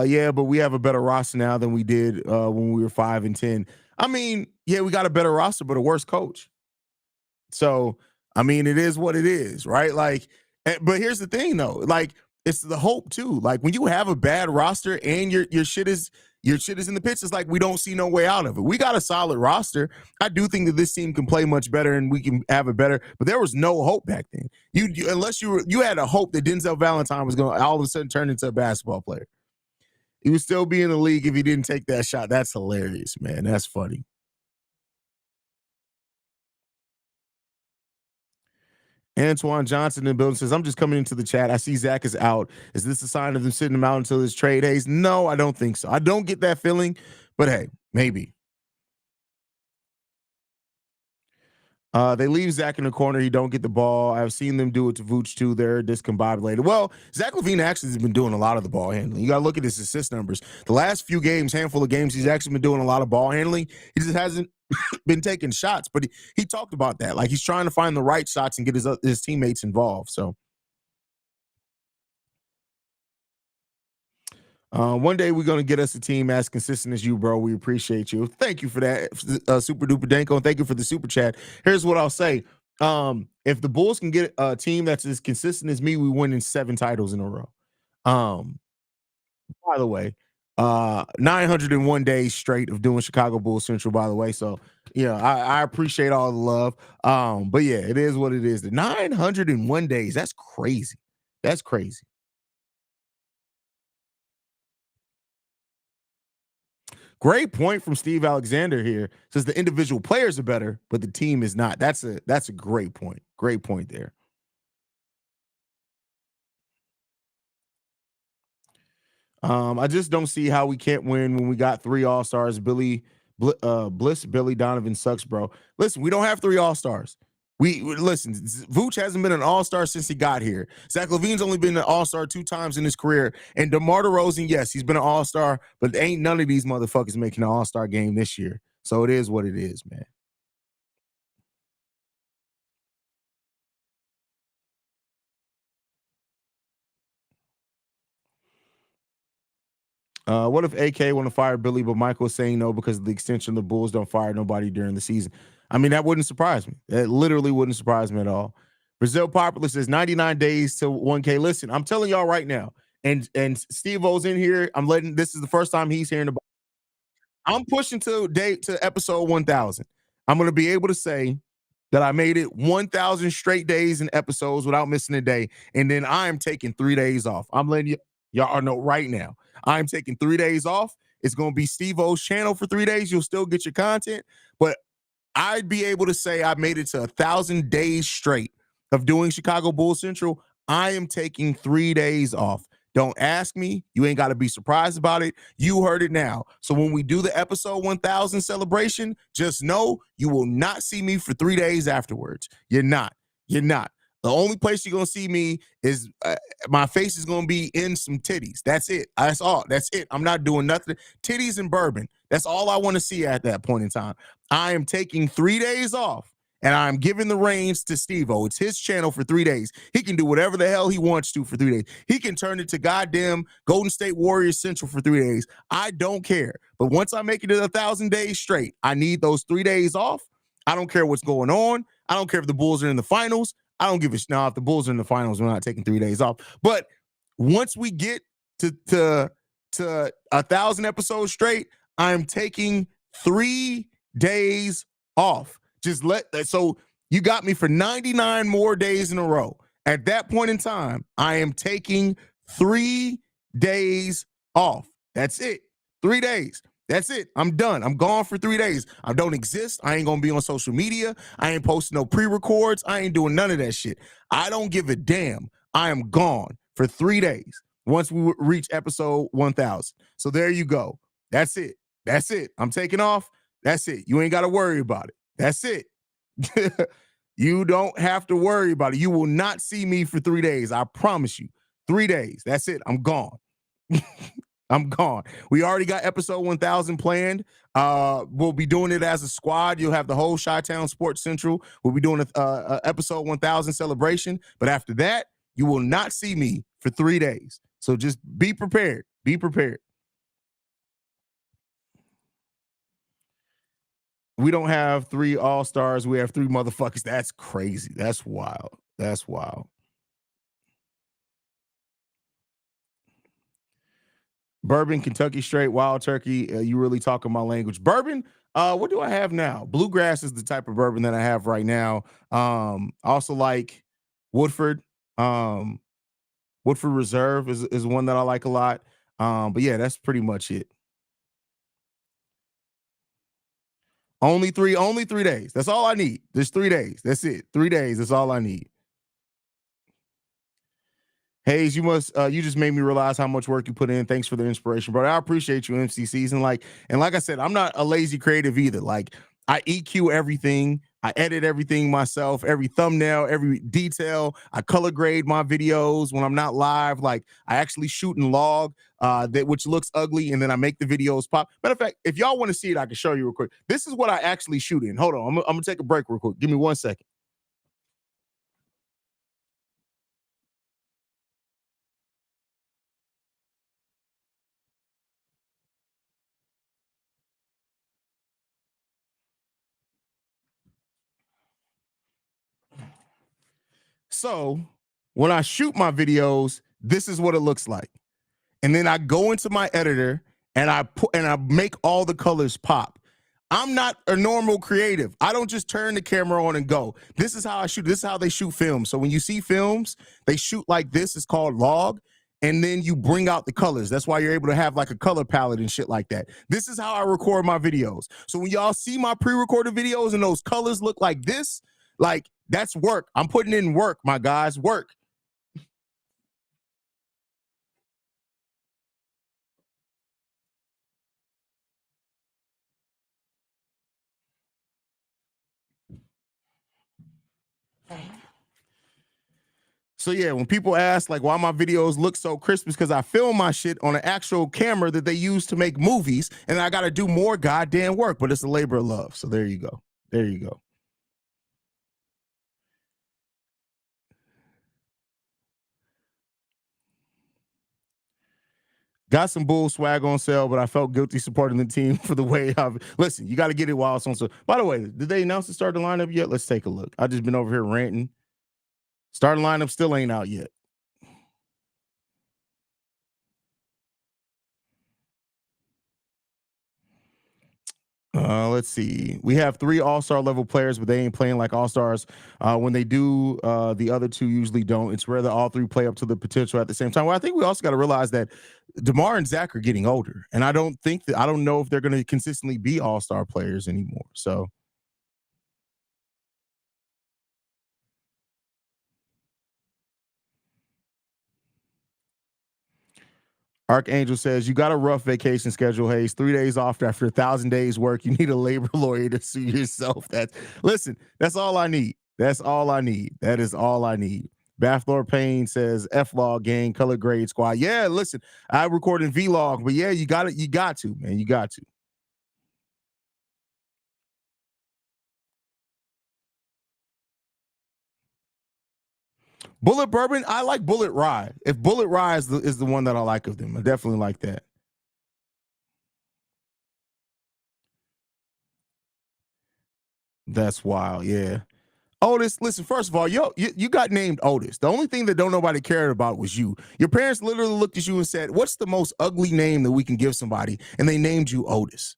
S1: Yeah, but we have a better roster now than we did when we were 5 and 10. I mean, yeah, we got a better roster, but a worse coach. So, I mean, it is what it is, right? Like, but here's the thing, though. Like, it's the hope too. Like, when you have a bad roster and your shit is, your shit is in the pitch. It's like we don't see no way out of it. We got a solid roster. I do think that this team can play much better and we can have it better, but there was no hope back then. Unless you had a hope that Denzel Valentine was going to all of a sudden turn into a basketball player. He would still be in the league if he didn't take that shot. That's hilarious, man. That's funny. Antoine Johnson in the building says, I'm just coming into the chat. I see Zach is out. Is this a sign of them sitting him out until his trade Haize? No, I don't think so. I don't get that feeling, but hey, maybe. They leave Zach in the corner. He don't get the ball. I've seen them do it to Vooch too. They're discombobulated. Well, Zach LaVine actually has been doing a lot of the ball handling. You got to look at his assist numbers. The last few games, handful of games, he's actually been doing a lot of ball handling. He just hasn't been taking shots, but he talked about that. Like he's trying to find the right shots and get his teammates involved. So one day we're going to get us a team as consistent as you, bro. We appreciate you. Thank you for that, Super Duper Danko. And thank you for the super chat. Here's what I'll say. If the Bulls can get a team that's as consistent as me, we win in 7 titles in a row. By the way, 901 days straight of doing Chicago Bulls Central, by the way. So, yeah, I appreciate all the love. But yeah, it is what it is. The 901 days, that's crazy. That's crazy. Great point from Steve Alexander here. Says the individual players are better, but the team is not. That's a great point. Great point there. I just don't see how we can't win when we got 3 All-Stars. Bliss, Billy Donovan sucks, bro. Listen, we don't have 3 All-Stars. We listen, Vooch hasn't been an all-star since he got here. Zach LaVine's only been an all-star 2 times in his career. And DeMar DeRozan, yes, he's been an all-star, but ain't none of these motherfuckers making an all-star game this year. So it is what it is, man. What if AK want to fire Billy, but Michael's saying no because of the extension the Bulls don't fire nobody during the season? I mean, that wouldn't surprise me. That literally wouldn't surprise me at all. Brazil Popular says 99 days to 1K. Listen, I'm telling y'all right now, and Steve O's in here. This is the first time he's hearing about. I'm pushing to episode 1000. I'm going to be able to say that I made it 1,000 straight days and episodes without missing a day, and then I'm taking 3 days off. I'm letting y'all know right now. I'm taking 3 days off. It's going to be Steve O's channel for 3 days. You'll still get your content, but I'd be able to say I made it to 1,000 days straight of doing Chicago Bulls Central. I am taking 3 days off. Don't ask me. You ain't got to be surprised about it. You heard it now. So when we do the episode 1000 celebration, just know you will not see me for 3 days afterwards. You're not. You're not. The only place you're going to see me is my face is going to be in some titties. That's it. That's all. That's it. I'm not doing nothing. Titties and bourbon. That's all I want to see at that point in time. I am taking 3 days off. And I'm giving the reins to Steve-O. It's his channel for 3 days. He can do whatever the hell he wants to for 3 days. He can turn it to goddamn Golden State Warriors Central for 3 days. I don't care. But once I make it to 1,000 days straight, I need those 3 days off. I don't care what's going on. I don't care if the Bulls are in the finals. I don't give a shit. Now, if the Bulls are in the finals, we're not taking 3 days off. But once we get to 1,000 episodes straight, I'm taking 3 days off. So you got me for 99 more days in a row. At that point in time, I am taking 3 days off. That's it. 3 days. That's it. I'm done. I'm gone for 3 days. I don't exist. I ain't going to be on social media. I ain't posting no pre-records. I ain't doing none of that shit. I don't give a damn. I am gone for 3 days once we reach episode 1000. So there you go. That's it. That's it. I'm taking off. That's it. You ain't got to worry about it. That's it. You don't have to worry about it. You will not see me for 3 days. I promise you. 3 days. That's it. I'm gone. I'm gone. We already got episode 1000 planned. We'll be doing it as a squad. You'll have the whole Chi-Town Sports Central. We'll be doing a episode 1000 celebration. But after that, you will not see me for 3 days. So just be prepared. Be prepared. We don't have 3 all-stars. We have 3 motherfuckers. That's crazy. That's wild. That's wild. Bourbon, Kentucky straight, wild turkey. You really talking my language. Bourbon. What do I have now? Bluegrass is the type of bourbon that I have right now. I also like Woodford. Um, Woodford Reserve is one that I like a lot. But yeah, that's pretty much it. Only 3 days. That's all I need. Just 3 days. That's it. 3 days. That's all I need. Haize, you just made me realize how much work you put in. Thanks for the inspiration, bro. I appreciate you, MC Season. Like I said, I'm not a lazy creative either. Like I EQ everything, I edit everything myself, every thumbnail, every detail. I color grade my videos when I'm not live. Like I actually shoot and log that which looks ugly, and then I make the videos pop. Matter of fact, if y'all want to see it, I can show you real quick. This is what I actually shoot in. Hold on, I'm gonna take a break real quick. Give me 1 second. So when I shoot my videos, this is what it looks like. And then I go into my editor and I make all the colors pop. I'm not a normal creative. I don't just turn the camera on and go. This is how I shoot. This is how they shoot films. So when you see films, they shoot like this. It's called log. And then you bring out the colors. That's why you're able to have like a color palette and shit like that. This is how I record my videos. So when y'all see my pre-recorded videos and those colors look like this, like that's work. I'm putting in work, my guys, work. So yeah, when people ask like why my videos look so crisp, is because I film my shit on an actual camera that they use to make movies, and I got to do more goddamn work. But it's a labor of love. So there you go. There you go. Got some bull swag on sale, but I felt guilty supporting the team for the way I've. Listen, you got to get it while it's on sale. By the way, did they announce the starting lineup yet? Let's take a look. I just been over here ranting. Starting lineup still ain't out yet. Let's see. We have 3 all-star level players, but they ain't playing like all-stars. When they do, the other 2 usually don't. It's rare that all 3 play up to the potential at the same time. Well, I think we also got to realize that DeMar and Zach are getting older, and I don't know if they're going to consistently be all-star players anymore. So Archangel says, you got a rough vacation schedule, Haize. 3 days off after 1,000 days work. You need a labor lawyer to sue yourself. That's all I need. That's all I need. That is all I need. Bathlord Payne says, F-Log gang, color grade squad. Yeah, listen, I record in V-Log, but yeah, you got it. You got to, man. You got to. Bullet Bourbon, I like Bullet Rye. If Bullet Rye is the one that I like of them, I definitely like that. That's wild. Yeah. Otis, listen, first of all, you got named Otis. The only thing that don't nobody cared about was you. Your parents literally looked at you and said, what's the most ugly name that we can give somebody? And they named you Otis.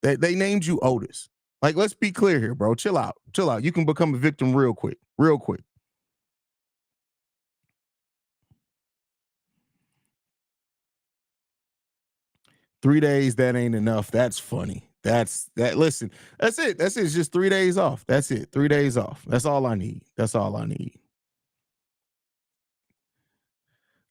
S1: They named you Otis. Like, let's be clear here, bro. Chill out. Chill out. You can become a victim real quick. Real quick. 3 days, that ain't enough. That's funny. Listen, that's it. That's it. It's just 3 days off. That's it. 3 days off. That's all I need. That's all I need.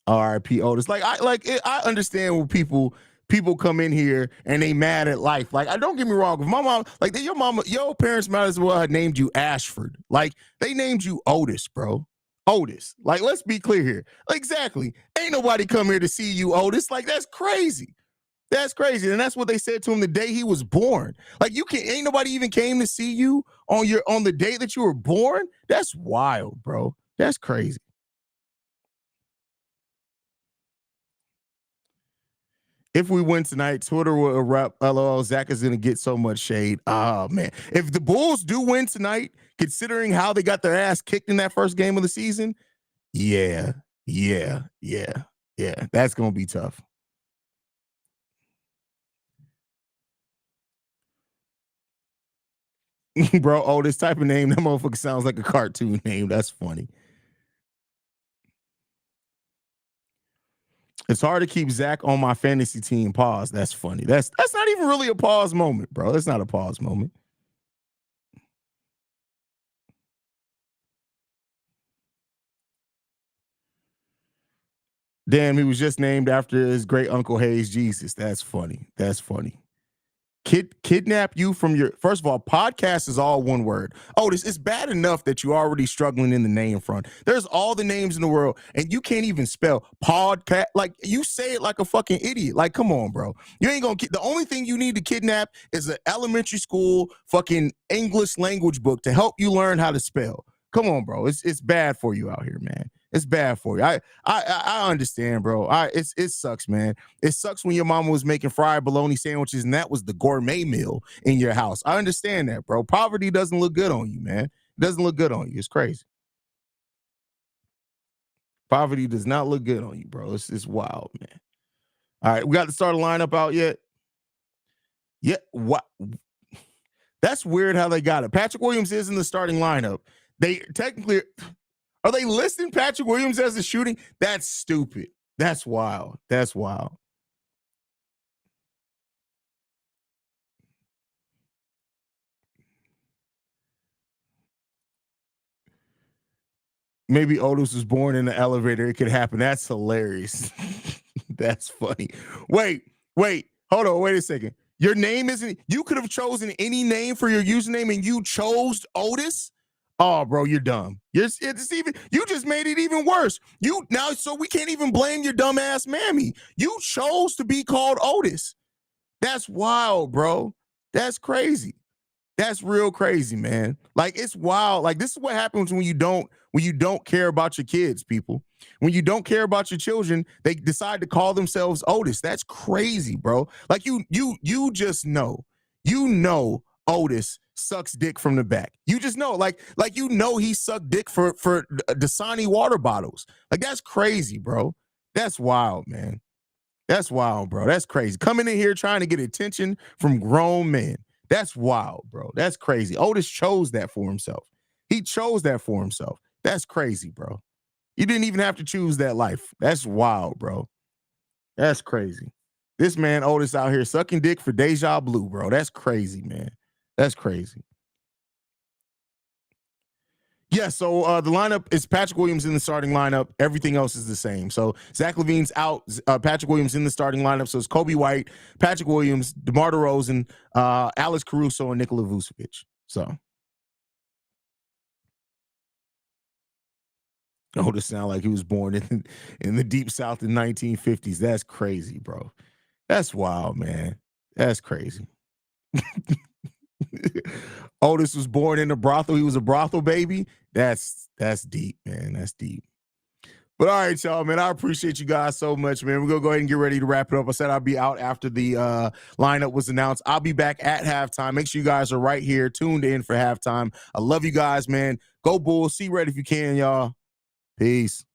S1: R.I.P. Otis. I understand when people come in here and they mad at life. Like, I don't get me wrong. If my mom, like your parents might as well have named you Ashford. Like, they named you Otis, bro. Otis. Like, let's be clear here. Exactly. Ain't nobody come here to see you, Otis. Like, that's crazy. That's crazy. And that's what they said to him the day he was born. Like, ain't nobody even came to see you on the day that you were born. That's wild, bro. That's crazy. If we win tonight, Twitter will erupt. LOL, Zach is going to get so much shade. Oh, man. If the Bulls do win tonight, considering how they got their ass kicked in that first game of the season, yeah, yeah, yeah, yeah. That's going to be tough. Bro, oh, this type of name, that motherfucker sounds like a cartoon name. That's funny. It's hard to keep Zach on my fantasy team. Pause. That's funny. That's not even really a pause moment, bro. That's not a pause moment. Damn, he was just named after his great uncle Haize Jesus. That's funny. That's funny. Kidnap you from your, first of all, podcast is all one word. Oh, this is bad enough that you're already struggling in the name front. There's all the names in the world and you can't even spell podcast. Like, you say it like a fucking idiot. Like, come on, bro. You ain't gonna, the only thing you need to kidnap is an elementary school fucking English language book to help you learn how to spell. Come on, bro. It's bad for you out here, man. It's bad for you. I understand, bro. It sucks, man. It sucks when your mama was making fried bologna sandwiches and that was the gourmet meal in your house. I understand that, bro. Poverty doesn't look good on you, man. It doesn't look good on you. It's crazy. Poverty does not look good on you, bro. It's wild, man. All right, we got the starting lineup out yet? Yeah, what? That's weird how they got it. Patrick Williams is in the starting lineup. They technically, are they listing Patrick Williams as a shooting? That's stupid. That's wild. That's wild. Maybe Otis was born in the elevator. It could happen. That's hilarious. That's funny. Wait. Hold on. Wait a second. Your name isn't, you could have chosen any name for your username and you chose Otis? Oh, bro, you're dumb. It's even, you just made it even worse. You now, so we can't even blame your dumb ass mammy. You chose to be called Otis. That's wild, bro. That's crazy. That's real crazy, man. Like, it's wild. Like, this is what happens when you don't care about your kids, people. When you don't care about your children, they decide to call themselves Otis. That's crazy, bro. Like, you just know. You know Otis sucks dick from the back. You just know, like you know he sucked dick for Dasani water bottles. Like, that's crazy, bro. That's wild, man. That's wild, bro. That's crazy. Coming in here trying to get attention from grown men. That's wild, bro. That's crazy. Otis chose that for himself. He chose that for himself. That's crazy, bro. You didn't even have to choose that life. That's wild, bro. That's crazy. This man Otis out here sucking dick for Deja Blue, bro. That's crazy, man. That's crazy. Yeah, so the lineup is Patrick Williams in the starting lineup. Everything else is the same. So Zach LaVine's out. Patrick Williams in the starting lineup. So it's Kobe White, Patrick Williams, DeMar DeRozan, Alex Caruso, and Nikola Vucevic. So, oh, this sound like he was born in the deep south in 1950s. That's crazy, bro. That's wild, man. That's crazy. Otis was born in a brothel. He was a brothel baby. That's deep, man. That's deep. But all right, y'all, man. I appreciate you guys so much, man. We're gonna go ahead and get ready to wrap it up. I said I'll be out after the lineup was announced. I'll be back at halftime. Make sure you guys are right here, tuned in for halftime. I love you guys, man. Go Bulls. See red if you can, y'all. Peace.